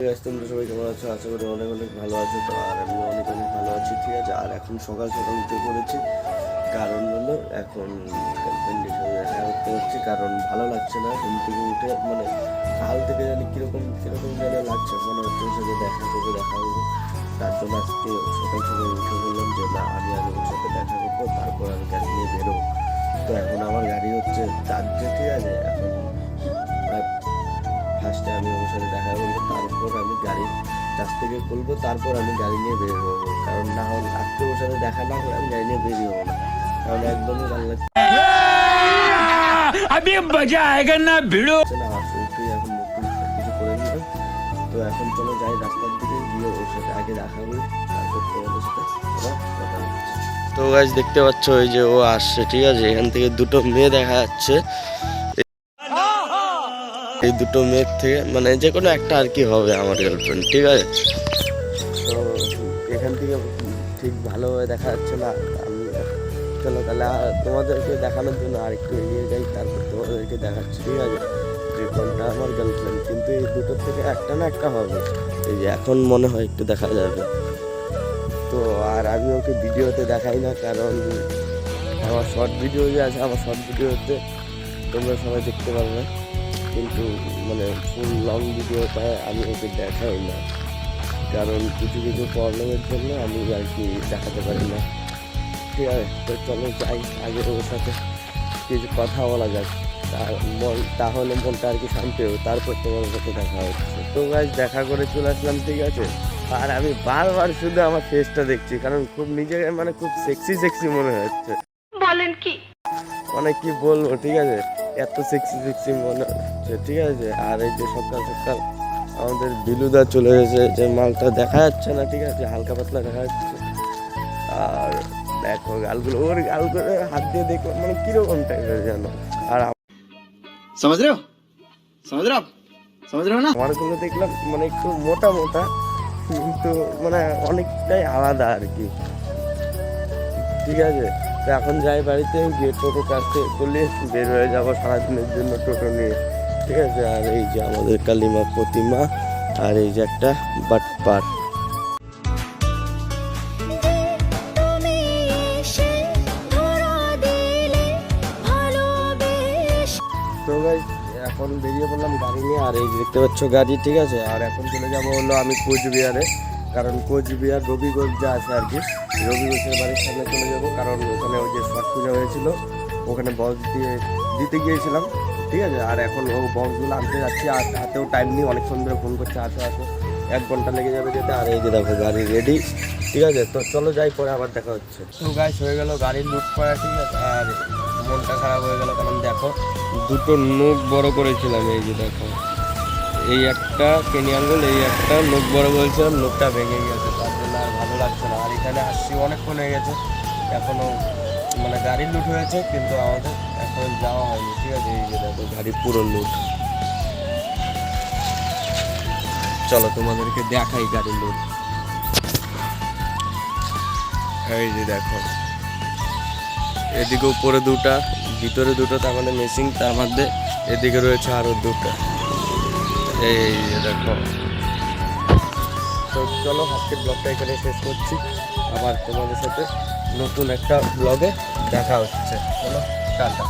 তোমরা সবাই কেমন আছো? আশা করি অনেক অনেক ভালো আছো। তো আর আমি অনেক অনেক ভালো আছি, ঠিক আছে। আর এখন সকাল সকাল উঠে পড়েছি, কারণ হলো এখন গার্লফ্রেন্ডের সাথে দেখা করতে হচ্ছে, কারণ ভালো লাগছে না ঘুম থেকে উঠে। মানে কাল থেকে জানি কিরকম কিরকম যেন লাগছে, মনে হচ্ছে ওর সাথে দেখা করবো। তার জন্য আজকে সকাল সকাল উঠে বললাম যে না, আমি আগে ওর সাথে দেখা করবো, তারপর আমি গাড়ি নিয়ে বেরোবো। তো এখন আমার গাড়ি হচ্ছে চার্জে, ঠিক আছে। এখন ফার্স্টে আমি ওর সাথে দেখা করবো, তারপর আমি গাড়ির কাছ থেকে খুলবো, তারপর আমি গাড়ি নিয়ে বের হবো। কারণ না হলে আজকে ওর সাথে দেখা না করে আমি গাড়ি নিয়ে বেরিয়ে হবো না, কারণ একদমই ভালো লাগছে না। উঠেই এখন নতুন কিছু করে নিল। তো এখন চলো যাই রাস্তার দিকে, গিয়ে ওর সাথে আগে দেখা করি, তারপর তোমাদের সাথে কথা হচ্ছে। তো গাছ দেখতে পাচ্ছ ওই যে ও আসছে, ঠিক আছে। এখান থেকে দুটো মেয়ে দেখা যাচ্ছে। এই দুটো মেয়ের থেকে মানে যে কোনো একটা আর কি হবে আমার গার্লফ্রেন্ড, ঠিক আছে। তো এখান থেকে ঠিক ভালোভাবে দেখা যাচ্ছে না। আমি চলো তাহলে তোমাদেরকে দেখানোর জন্য আর একটু এগিয়ে যাই, তারপর তোমাদেরকে দেখাচ্ছি, ঠিক আছে, যে কোনটা আমার গার্লফ্রেন্ড। কিন্তু এই দুটোর থেকে একটা না একটা হবে, এই যে এখন মনে হয় একটু দেখা যাবে। তো আর আমি ওকে ভিডিওতে দেখাই না, কারণ আমার শর্ট ভিডিও যে আছে, আমার শর্ট ভিডিওতে তোমরা সবাই দেখতে পারবে, কিন্তু মানে ফুল লং ভিডিওটা আমি ওকে দেখাই না, কারণ কিছু কিছু প্রবলেমের জন্য আমি আর কি দেখাতে পারি না, ঠিক আছে। তো চলো যাই, আগে ওর সাথে কিছু কথা বলা যাক, তাহলে মনটা আর কি শান্তি হবে, তারপর তোমার সাথে দেখা হচ্ছে। তো গাছ দেখা করে চলে আসলাম, ঠিক আছে। আর আমি বারবার শুধু আমার ফেসটা দেখছি, কারণ খুব নিজেকে মানে খুব সেক্সি মনে হচ্ছে। বলেন কি? মানে কি বলবো, ঠিক আছে, এত সেক্সি মনে হচ্ছে, ঠিক আছে। আর এই যে সকাল সকাল আমাদের বিলুদা চলে গেছে, যে মালটা দেখা যাচ্ছে না, ঠিক আছে, হালকা পাতলা দেখা যাচ্ছে। আর দেখো গালগুলো, ওর গালগুলো হাত দিয়ে দেখো মানে কিরকম টাইপের যেন। আর समझ रहे हो ना, আমার গুলো দেখলাম মানে একটু মোটা মোটা, কিন্তু মানে অনেকটাই আলাদা আর কি, ঠিক আছে। তো এখন যাই বাড়িতে, গিয়ে টোটো কাছে করলে বের হয়ে যাবো সারাদিনের জন্য টোটো নিয়ে, ঠিক আছে। আর এই যে আমাদের কালিমা প্রতিমা, আর এই যে একটা বাটপার। তো গাইস এখন বেরিয়ে পড়লাম গাড়ি নিয়ে, আর এই যে দেখতে পাচ্ছ গাড়ি, ঠিক আছে। আর এখন চলে যাবো হলো আমি কোচবিহারে, কারণ কোচবিহার রবিগঞ্জ যা আছে আর কি, রবিগঞ্জের বাড়ির সামনে চলে যাবো, কারণ ওখানে ওই যে ছট পূজা হয়েছিল, ওখানে বক্স দিতে গিয়েছিলাম, ঠিক আছে। আর এখন ও বক্সগুলো আনতে যাচ্ছি, আর হাতেও টাইম নেই, অনেকক্ষণ ধরে ফোন করছে, আসো 1 ঘন্টা লেগে যাবে যেতে। আর এই যে দেখো গাড়ি রেডি, ঠিক আছে। তো চলো যাই, পরে আবার দেখা হচ্ছে। তো গাইস হয়ে গেল গাড়ি লুট করা, ঠিক আছে। আর মনটা খারাপ হয়ে গেল, কারণ দেখো দুটো নখ বড় করেছিলাম, এই যে দেখো, এই একটা কেনি আঙ্গুল, এই একটা নখ বড় করেছিলাম, নখটা ভেঙে গেছে, তার জন্য আর ভালো লাগছে না। আর এখানে আসছি অনেকক্ষণ হয়ে গেছে, এখনও মানে গাড়ি লুট হয়েছে, কিন্তু আমাদের এখন যাওয়া হয়নি, ঠিক আছে। এই যে দেখো গাড়ি পুরো লুট। চলো তোমাদেরকে দেখাই গাড়ি লুট। এই যে দেখো, এদিকে উপরে দুটা, ভিতরে দুটো, তার মানে মেশিন, তার মধ্যে এদিকে রয়েছে আরো দুটো, এই যে দেখো। তো চলো আজকের ব্লগটা এখানে শেষ করছি, আবার তোমাদের সাথে নতুন একটা ব্লগে দেখা হচ্ছে। চলো টাটা।